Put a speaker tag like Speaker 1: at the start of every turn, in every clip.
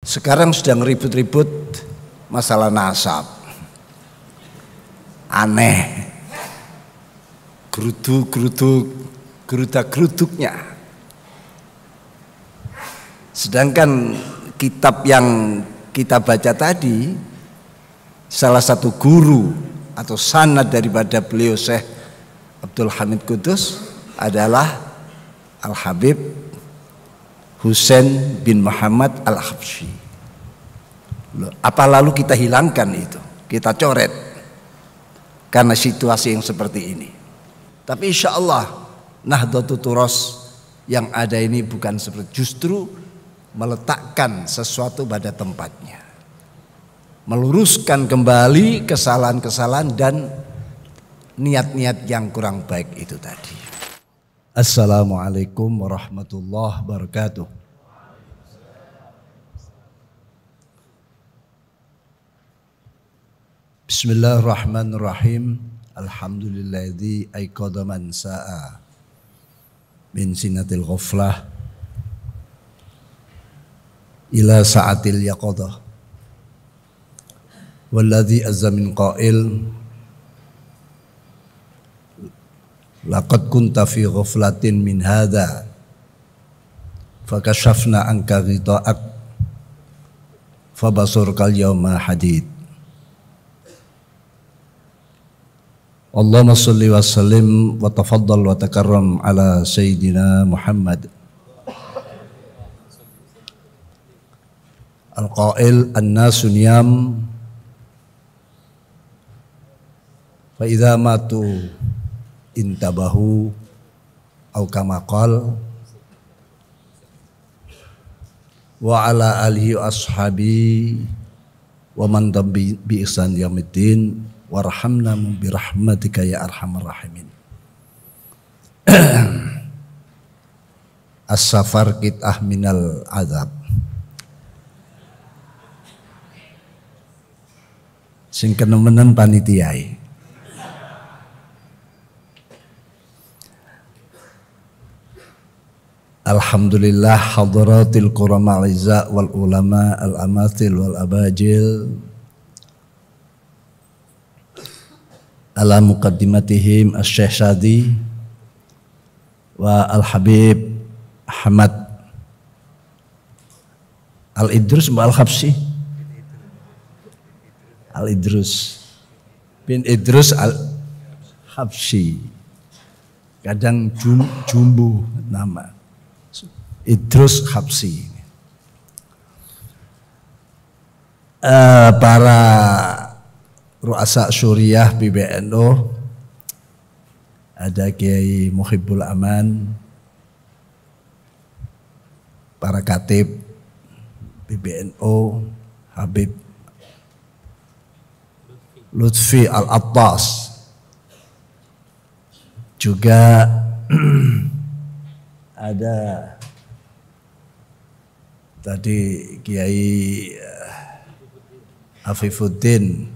Speaker 1: Sekarang sedang ribut-ribut masalah nasab. Aneh. Gerudak-geruduknya. Sedangkan kitab yang kita baca tadi, salah satu guru atau sanad daripada beliau Syekh Abdul Hamid Qudus adalah Al-Habib Husain bin Muhammad Al-Habsyi. Apa lalu kita hilangkan itu? Kita coret karena situasi yang seperti ini. Tapi insya Allah Nahdlatul Turas yang ada ini bukan seperti, justru meletakkan sesuatu pada tempatnya, meluruskan kembali kesalahan-kesalahan dan niat-niat yang kurang baik itu tadi. Assalamualaikum warahmatullahi wabarakatuh. Bismillahirrahmanirrahim. Alhamdulilladzi aiqadha man sa'a min sinatil ghaflah ila sa'atil yaqadha. Walladzi azza min qail laqad kunta fi ghaflatin min hadza fakashafna anka ghita'ak fabasurkal yawma hadid. Allahumma salli wa sallim wa tafaddal wa takarram ala sayyidina Muhammad al-qail an-nasu niyam fa idza matu intabahu au kama qala wa ala alihi wa ashabi wa man tabi bi ihsan yaumiddin warhamna bi rahmatika ya arhamar rahimin. As-safar qit'ah minal azab. Sing kenemenan panitiae. Alhamdulillah hadratil qurama al-izza wal ulama al-amathil wal abajil ala muqaddimatihim asy-Syekh Syadi wa al-Habib Ahmad Al-Idrus Al-Habsyi Al-Idrus bin Idrus Al-Habsyi, kadang jumbo nama Idrus Habsyi. Para ru'asa syuriah PBNU, ada Kiai Muhibbul Aman, para katib PBNU, Habib Lutfi Al-Attas, juga ada tadi Kiai Afifuddin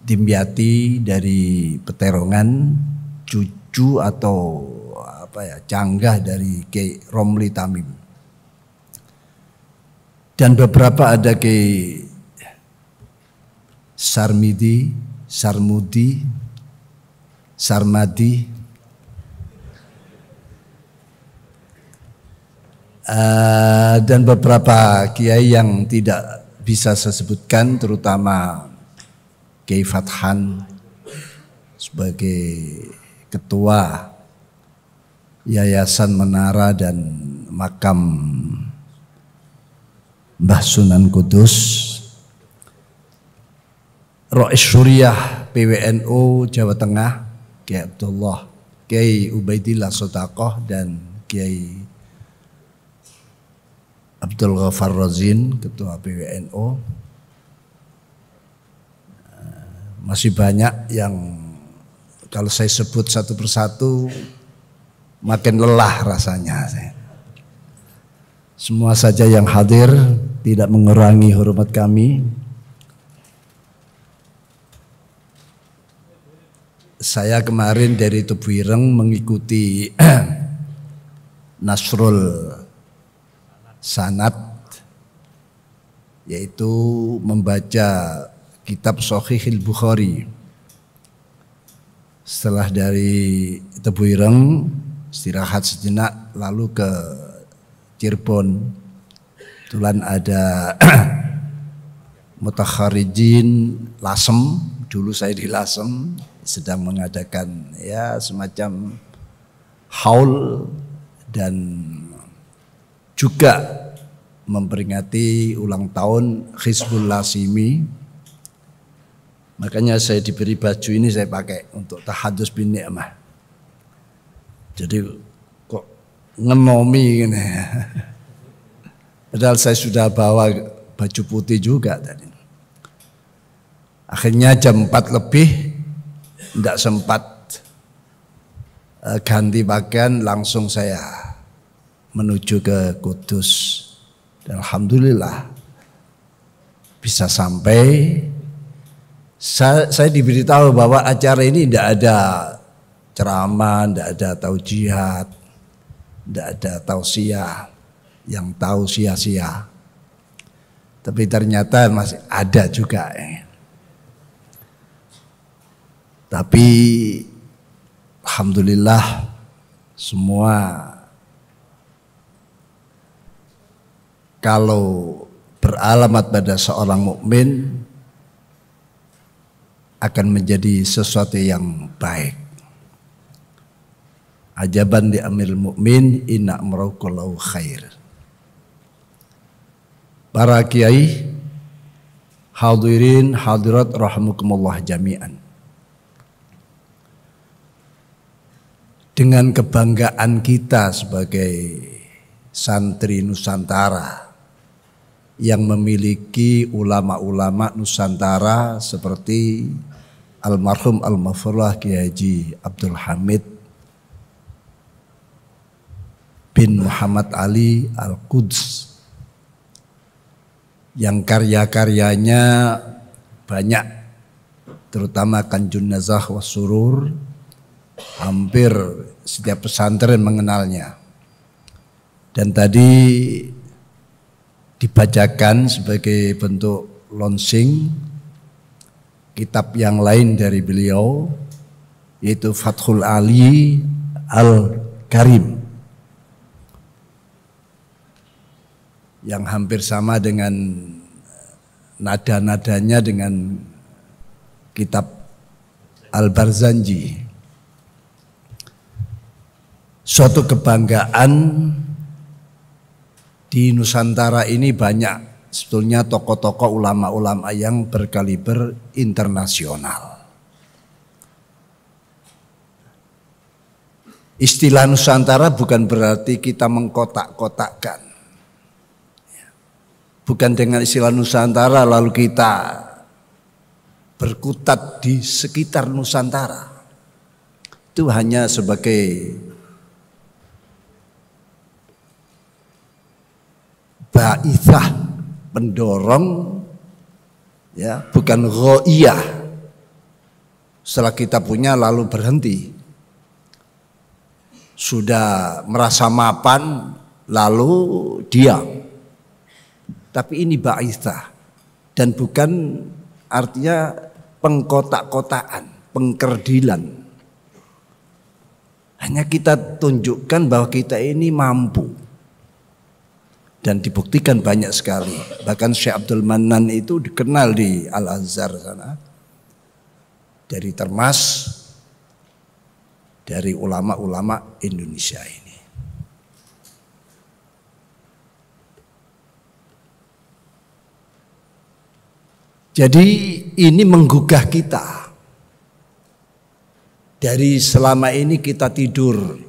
Speaker 1: Dimyati dari Peterongan, cucu atau canggah dari Kiai Romli Tamim, dan beberapa ada Kiai Sarmadi, dan beberapa kiai yang tidak bisa saya sebutkan, terutama Kiai Fathan sebagai ketua Yayasan Menara dan Makam Mbah Sunan Kudus, Rois Syuriah PWNU Jawa Tengah Kiai Abdullah, Kiai Ubaidillah Sodakoh, dan Kiai Abdul Ghaffar Razin ketua PWNU. Masih banyak yang kalau saya sebut satu persatu makin lelah rasanya. Semua saja yang hadir tidak mengurangi hormat kami. Saya kemarin dari Tebuireng mengikuti nasrul sanad, yaitu membaca kitab Shahihil Bukhari. Setelah dari Tebuireng istirahat sejenak lalu ke Cirebon. Kebetulan ada mutakharijin Lasem, dulu saya di Lasem sedang mengadakan ya semacam haul dan juga memperingati ulang tahun Hizbul Lasimi. Makanya saya diberi baju ini, saya pakai untuk tahadus bin ni'mah. Jadi kok ngenomi gini. Padahal saya sudah bawa baju putih juga tadi. Akhirnya jam 4 lebih tidak sempat ganti pakaian, langsung saya menuju ke Kudus. Dan alhamdulillah bisa sampai. Saya diberitahu bahwa acara ini tidak ada ceramah, tidak ada taujihat, tidak ada tausiah yang tahu sia-sia. Tapi ternyata masih ada juga. Tapi alhamdulillah semua kalau beralamat pada seorang mukmin akan menjadi sesuatu yang baik. Ajaban di amil mukmin inna amrahu khair. Para kiai, hadirin hadirat rahimakumullah jami'an. Dengan kebanggaan kita sebagai santri Nusantara yang memiliki ulama-ulama Nusantara seperti almarhum Al-Mafurlah Kiai Haji Abdul Hamid bin Muhammad Ali Al-Quds, yang karya-karyanya banyak, terutama Kanjun Nazah Wasurur, hampir setiap pesantren mengenalnya. Dan tadi dibacakan sebagai bentuk launching kitab yang lain dari beliau, yaitu Fathul Ali Al-Karim, yang hampir sama dengan nada-nadanya dengan kitab Al-Barzanji. Suatu kebanggaan. Di Nusantara ini banyak sebetulnya tokoh-tokoh ulama-ulama yang berkaliber internasional. Istilah Nusantara bukan berarti kita mengkotak-kotakkan. Bukan dengan istilah Nusantara lalu kita berkutat di sekitar Nusantara. Itu hanya sebagai ba'ithah, pendorong, ya, bukan ghoiyah. Setelah kita punya lalu berhenti. Sudah merasa mapan lalu diam. Tapi ini ba'ithah dan bukan artinya pengkotak-kotaan, pengkerdilan. Hanya kita tunjukkan bahwa kita ini mampu. Dan dibuktikan banyak sekali. Bahkan Syekh Abdul Manan itu dikenal di Al-Azhar sana. Dari Termas, dari ulama-ulama Indonesia ini. Jadi ini menggugah kita. Dari selama ini kita tidur.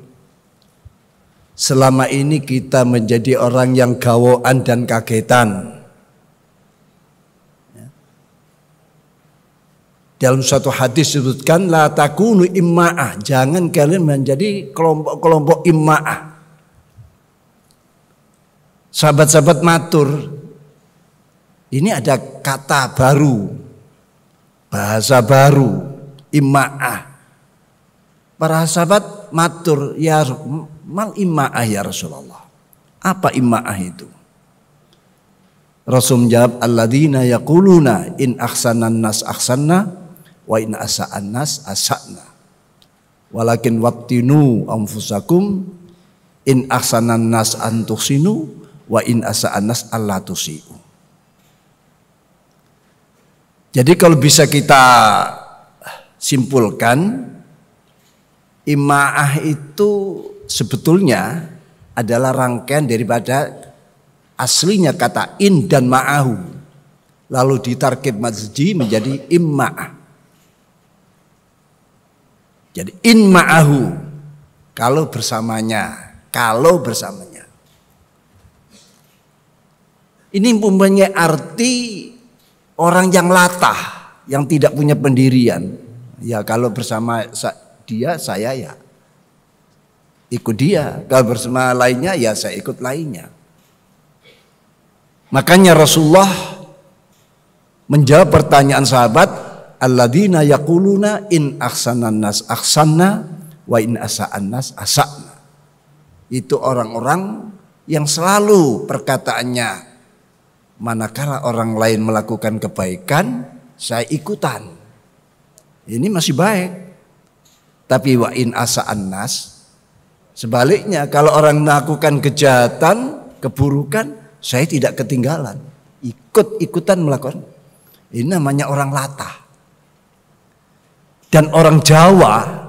Speaker 1: Selama ini kita menjadi orang yang gawoan dan kagetan. Dalam suatu hadis disebutkan la takunu imma'ah, jangan kalian menjadi kelompok-kelompok imma'ah. Sahabat-sahabat matur, ini ada kata baru, bahasa baru, imma'ah. Para sahabat matur, ya Mal imma'ah ya Rasulullah. Apa imma'ah itu? Rasul menjawab, alladzina yaquluna in ahsanan nas ahsanna wa in asa'an nas asa'na. Walakin wattinu anfusakum in ahsanan nas antuhsinu wa in asa'an nas alla tusi'u. Jadi kalau bisa kita simpulkan, imma'ah itu sebetulnya adalah rangkaian daripada aslinya kata in dan ma'ahu, lalu ditarkib mazji menjadi imma'ah. Jadi in ma'ahu, kalau bersamanya, ini mempunyai arti orang yang latah, yang tidak punya pendirian. Ya kalau bersama dia, saya ya ikut dia. Kalau bersama lainnya, ya saya ikut lainnya. Makanya Rasulullah menjawab pertanyaan sahabat, alladzina yaquluna in ahsanan nas ahsanna wa in asa'an nas asa'na. Itu orang-orang yang selalu perkataannya, manakala orang lain melakukan kebaikan, saya ikutan. Ini masih baik. Tapi wa in asa'an nas, sebaliknya kalau orang melakukan kejahatan, keburukan, saya tidak ketinggalan, ikut-ikutan melakukan. Ini namanya orang latah. Dan orang Jawa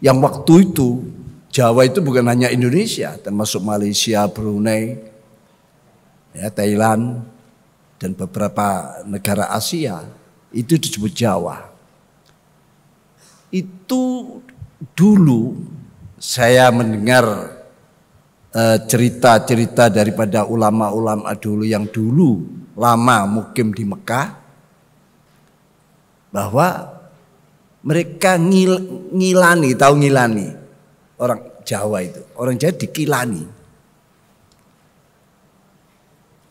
Speaker 1: yang waktu itu, Jawa itu bukan hanya Indonesia, termasuk Malaysia, Brunei, ya, Thailand, dan beberapa negara Asia, itu disebut Jawa. Itu dulu saya mendengar cerita-cerita daripada ulama-ulama dulu yang dulu lama mukim di Mekah, bahwa mereka ngilani, tahu ngilani, orang Jawa itu, orang Jawa dikilani.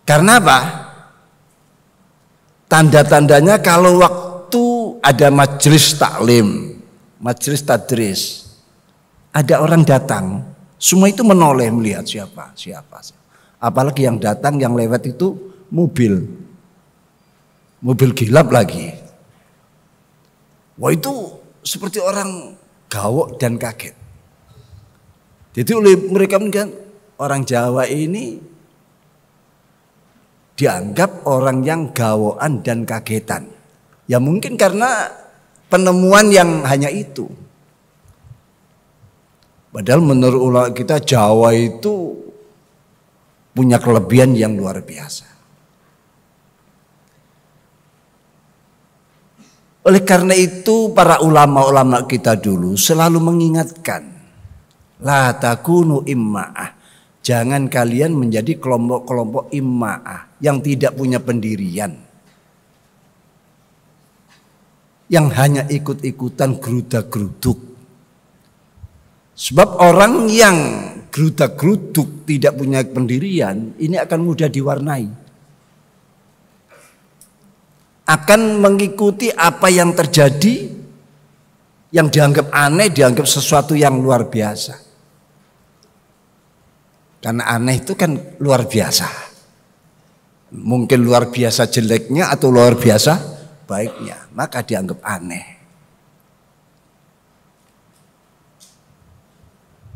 Speaker 1: Karena apa? Tanda-tandanya kalau waktu ada majelis taklim, majelis tadris, ada orang datang, semua itu menoleh melihat siapa. Apalagi yang datang, yang lewat itu mobil gilap lagi. Wah, itu seperti orang gawok dan kaget. Jadi oleh mereka mungkin orang Jawa ini dianggap orang yang gawokan dan kagetan. Ya mungkin karena penemuan yang hanya itu. Padahal menurut ulama kita Jawa itu punya kelebihan yang luar biasa. Oleh karena itu para ulama-ulama kita dulu selalu mengingatkan, la takunu imma'ah. Jangan kalian menjadi kelompok-kelompok imma'ah yang tidak punya pendirian, yang hanya ikut-ikutan geruda-geruduk. Sebab orang yang geruda-geruduk tidak punya pendirian, ini akan mudah diwarnai. Akan mengikuti apa yang terjadi, yang dianggap aneh, dianggap sesuatu yang luar biasa. Karena aneh itu kan luar biasa. Mungkin luar biasa jeleknya atau luar biasa baiknya, maka dianggap aneh.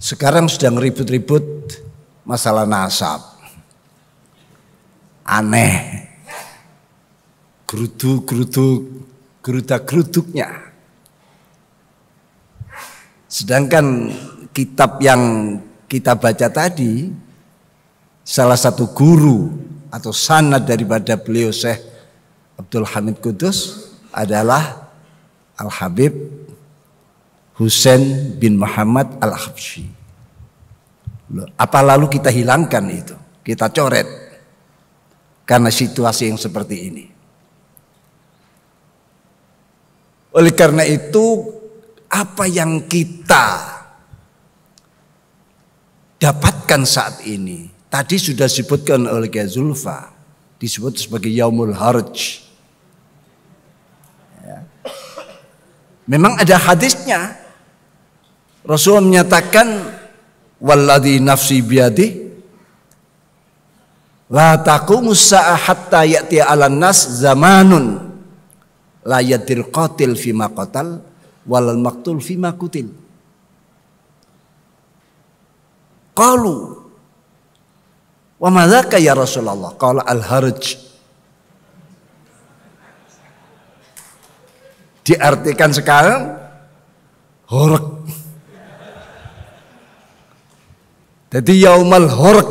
Speaker 1: Sekarang sedang ribut-ribut masalah nasab. Aneh. Geruda-geruduknya. Sedangkan kitab yang kita baca tadi, salah satu guru atau sanad daripada beliau Syekh Abdul Hamid Kudus adalah Al-Habib Husain bin Muhammad Al-Habsyi. Apa lalu kita hilangkan itu? Kita coret karena situasi yang seperti ini. Oleh karena itu, apa yang kita dapatkan saat ini, tadi sudah disebutkan oleh Kiai Zulfa, disebut sebagai Yaumul Harj. Ya. Memang ada hadisnya. Rasulullah menyatakan walladzi nafsi biyadihi la taqumus sa'ah hatta ya'ti 'alan nas zamanun la yadir qatil fima qatal walal maqtul fima qutil. Qalu wa ma dzaka ya Rasulullah? Qala al-harj. Diartikan sekarang horeg. Jadi yaumal horeg.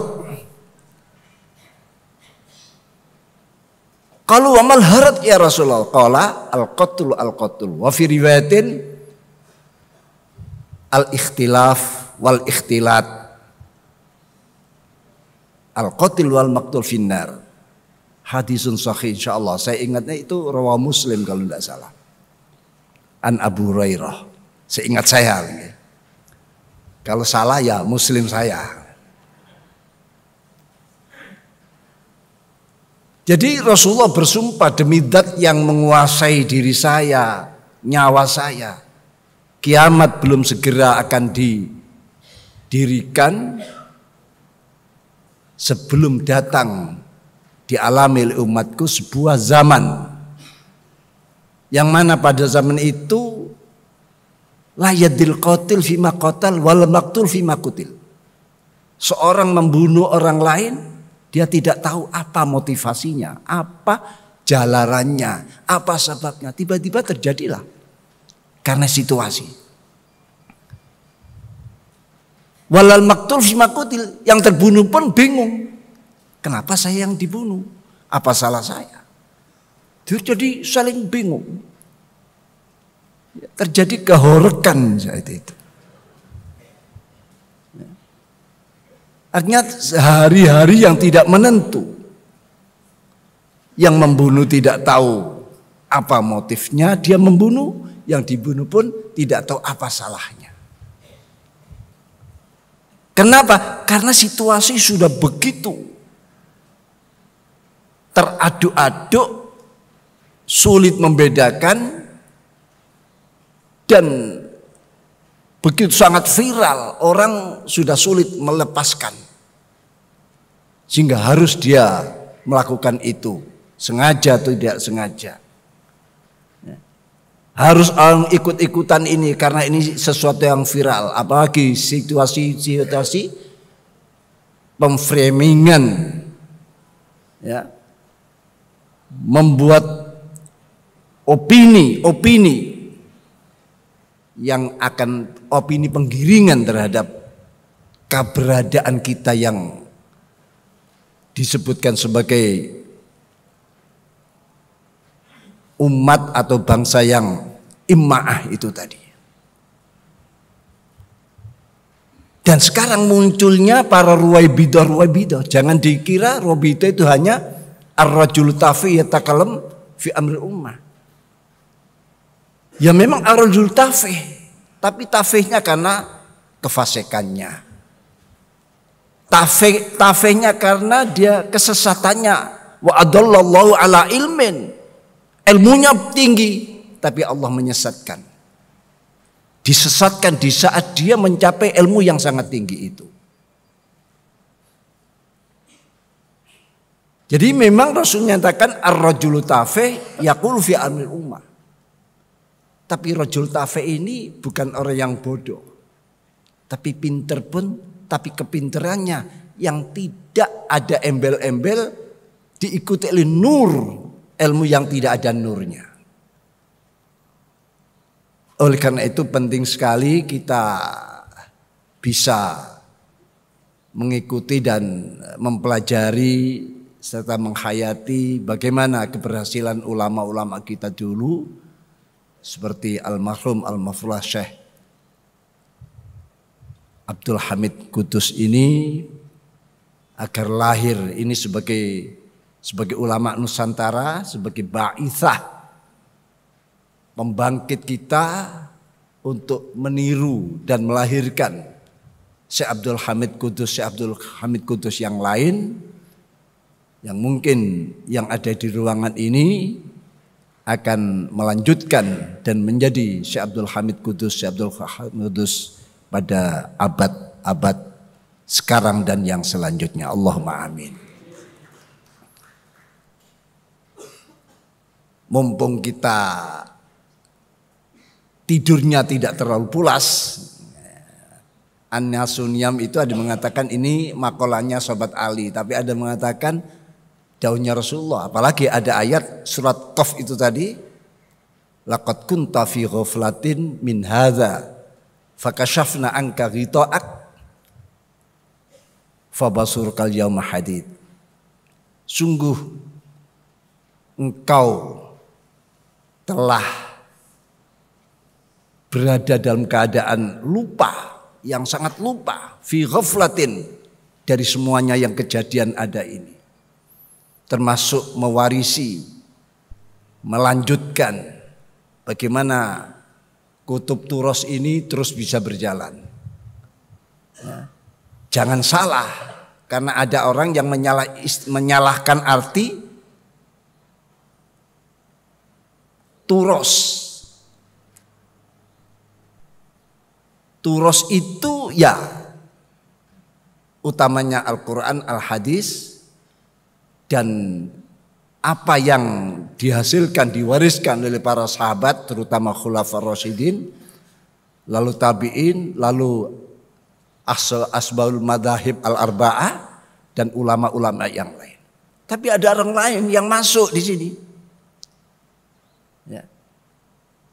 Speaker 1: Qalu wa mal haraj ya Rasulullah? Qala al-qatlu al-qatlu. Wa fi riwayatin al-ikhtilaf wal ikhtilat. Al-qatil wal maqtul finnar. Hadisun sahih insyaallah. Saya ingatnya itu rawi Muslim kalau tidak salah. An Abu Hurairah. Seingat saya. Kalau salah ya Muslim saya. Jadi Rasulullah bersumpah demi zat yang menguasai diri saya, nyawa saya. Kiamat belum segera akan didirikan sebelum datang dialami oleh umatku sebuah zaman. Yang mana pada zaman itu la yadil qatil fima qatal wal maqtul fima qutil. Seorang membunuh orang lain, dia tidak tahu apa motivasinya, apa jalarannya, apa sebabnya. Tiba-tiba terjadilah karena situasi. Walal maqtul fima qutil, yang terbunuh pun bingung. Kenapa saya yang dibunuh? Apa salah saya? Jadi saling bingung. Terjadi kehorekan saat itu. Artinya hari-hari yang tidak menentu. Yang membunuh tidak tahu apa motifnya dia membunuh. Yang dibunuh pun tidak tahu apa salahnya. Kenapa? Karena situasi sudah begitu teraduk-aduk, sulit membedakan, dan begitu sangat viral, orang sudah sulit melepaskan. Sehingga harus dia melakukan itu, sengaja atau tidak sengaja. Harus orang ikut-ikutan ini karena ini sesuatu yang viral. Apalagi situasi-situasi pemframingan, ya, membuat opini yang akan opini penggiringan terhadap keberadaan kita yang disebutkan sebagai umat atau bangsa yang imma'ah itu tadi. Dan sekarang munculnya para ruwaibidah. Jangan dikira ruwaibidah itu hanya ar-rajul tafi yatakalam fi amri ummah. Ya memang ar-rajul tafih, tapi tafihnya karena kefasikannya. Tafihnya karena dia kesesatannya. Wa adallallahu ala ilmin. Ilmunya tinggi, tapi Allah menyesatkan. Disesatkan di saat dia mencapai ilmu yang sangat tinggi itu. Jadi memang Rasul menyatakan ar-rajulu tafih yaqulu fi amril ummah. Tapi rajul tafih ini bukan orang yang bodoh. Tapi pinter pun, tapi kepinterannya yang tidak ada embel-embel diikuti oleh nur, ilmu yang tidak ada nurnya. Oleh karena itu penting sekali kita bisa mengikuti dan mempelajari serta menghayati bagaimana keberhasilan ulama-ulama kita dulu. Seperti almarhum al-mafruh Syekh Abdul Hamid Qudus ini agar lahir ini sebagai ulama Nusantara, sebagai ba'ithah pembangkit kita untuk meniru dan melahirkan Syekh Abdul Hamid Qudus yang lain, yang mungkin yang ada di ruangan ini akan melanjutkan dan menjadi Syekh Abdul Hamid Qudus pada abad-abad sekarang dan yang selanjutnya. Allahumma amin. Mumpung kita tidurnya tidak terlalu pulas, An-Nasuniyam itu ada mengatakan ini makolahnya Sobat Ali, tapi ada mengatakan daunnya Rasulullah. Apalagi ada ayat surat Qaf itu tadi, laqad kunta fi ghaflatin min hadza fakashafna anka ghita'ak fabasurkal yauma hadid. Sungguh engkau telah berada dalam keadaan lupa, yang sangat lupa, fi ghaflatin, dari semuanya yang kejadian ada ini, termasuk mewarisi, melanjutkan bagaimana kutub Turos ini terus bisa berjalan. Ya. Jangan salah, karena ada orang yang menyalahkan arti Turos. Turos itu ya utamanya Al-Quran, Al-Hadis, dan apa yang dihasilkan, diwariskan oleh para sahabat, terutama Khulafaur Rasyidin, lalu tabi'in, lalu asbaul madahib al-arba'ah, dan ulama-ulama yang lain. Tapi ada orang lain yang masuk di sini, ya,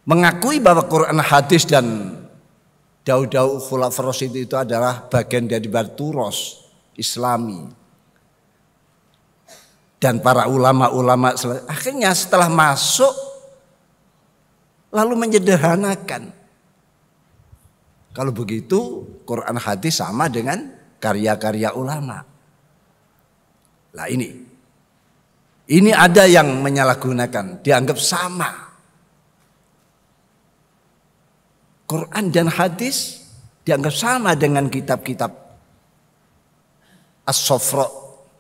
Speaker 1: mengakui bahwa Quran, Hadis, dan daud-daud Khulafaur Rasyidin itu adalah bagian dari Turos Islami. Dan para ulama-ulama akhirnya setelah masuk lalu menyederhanakan. Kalau begitu Quran, Hadis sama dengan karya-karya ulama. Lah ini ada yang menyalahgunakan, dianggap sama. Quran dan Hadis dianggap sama dengan kitab-kitab As-Sofra,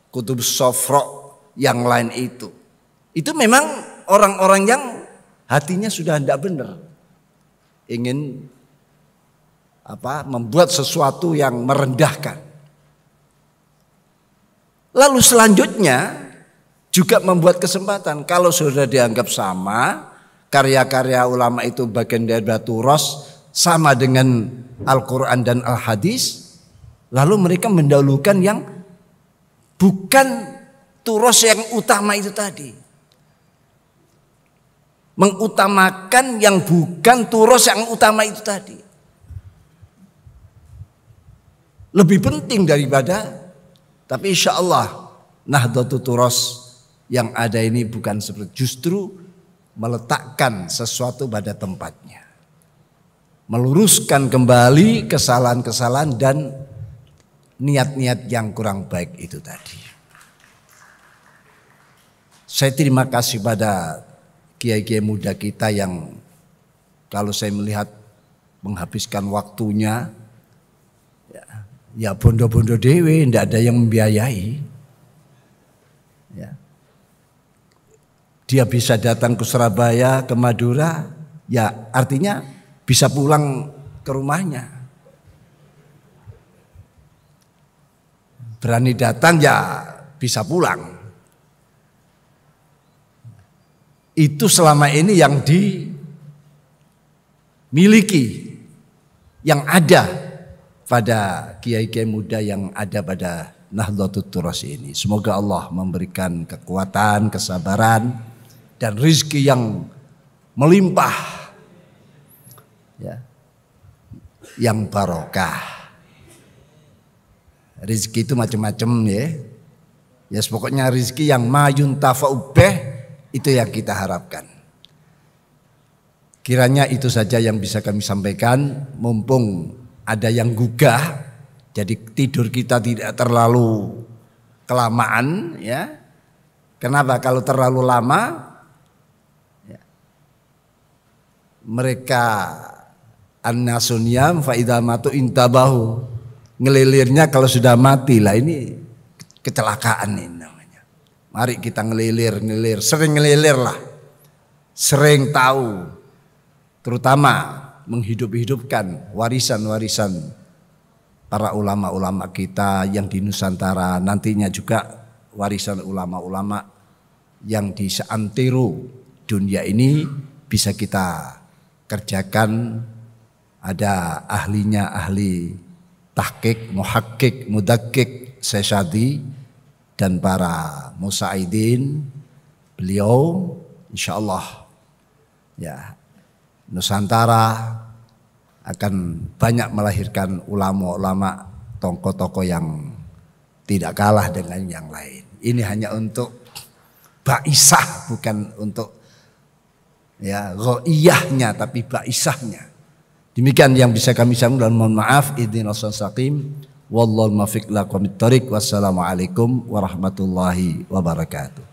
Speaker 1: Kutub Sofra yang lain itu. Itu memang orang-orang yang hatinya sudah tidak benar, ingin membuat sesuatu yang merendahkan. Lalu selanjutnya juga membuat kesempatan, kalau sudah dianggap sama, karya-karya ulama itu bagian dari Turos, sama dengan Al-Quran dan Al-Hadis, lalu mereka mendahulukan yang bukan Turos yang utama itu tadi, mengutamakan yang bukan Turos yang utama itu tadi, lebih penting daripada. Tapi insya Allah Nahdlatul Turos yang ada ini bukan seperti, justru meletakkan sesuatu pada tempatnya, meluruskan kembali kesalahan-kesalahan dan niat-niat yang kurang baik itu tadi. Saya terima kasih pada kiai-kiai muda kita yang kalau saya melihat menghabiskan waktunya, ya bondo-bondo dewe, tidak ada yang membiayai. Ya. Dia bisa datang ke Surabaya, ke Madura, ya artinya bisa pulang ke rumahnya. Berani datang ya bisa pulang. Itu selama ini yang dimiliki, yang ada pada kiai-kiai muda yang ada pada Nahdlatul Turos ini. Semoga Allah memberikan kekuatan, kesabaran, dan rezeki yang melimpah, ya, yang barokah. Rezeki itu macam-macam ya. Ya pokoknya rezeki yang mayun tafa'ubeh itu yang kita harapkan. Kiranya itu saja yang bisa kami sampaikan, mumpung ada yang gugah, jadi tidur kita tidak terlalu kelamaan, ya. Kenapa? Kalau terlalu lama, ya, mereka an-nasuniyam fa idza matu intabahu, ngelilirnya kalau sudah mati. Lah ini kecelakaan ini namanya. Mari kita ngelilir, sering ngelilir lah, sering tahu, terutama menghidup-hidupkan warisan-warisan para ulama-ulama kita yang di Nusantara, nantinya juga warisan ulama-ulama yang di seantero dunia ini bisa kita kerjakan. Ada ahlinya, ahli tahqiq, muhakkik, mudakkik, Sesadi dan para musaidin. Beliau insyaallah ya Nusantara akan banyak melahirkan ulama-ulama, tokoh-tokoh yang tidak kalah dengan yang lain. Ini hanya untuk baisah, bukan untuk ya ghaiyahnya, tapi baisahnya. Demikian yang bisa kami sampaikan, dan mohon maaf. Ihdinas siratal mustaqim. Wallahul muwaffiq ila aqwamit thoriq. Wassalamualaikum warahmatullahi wabarakatuh.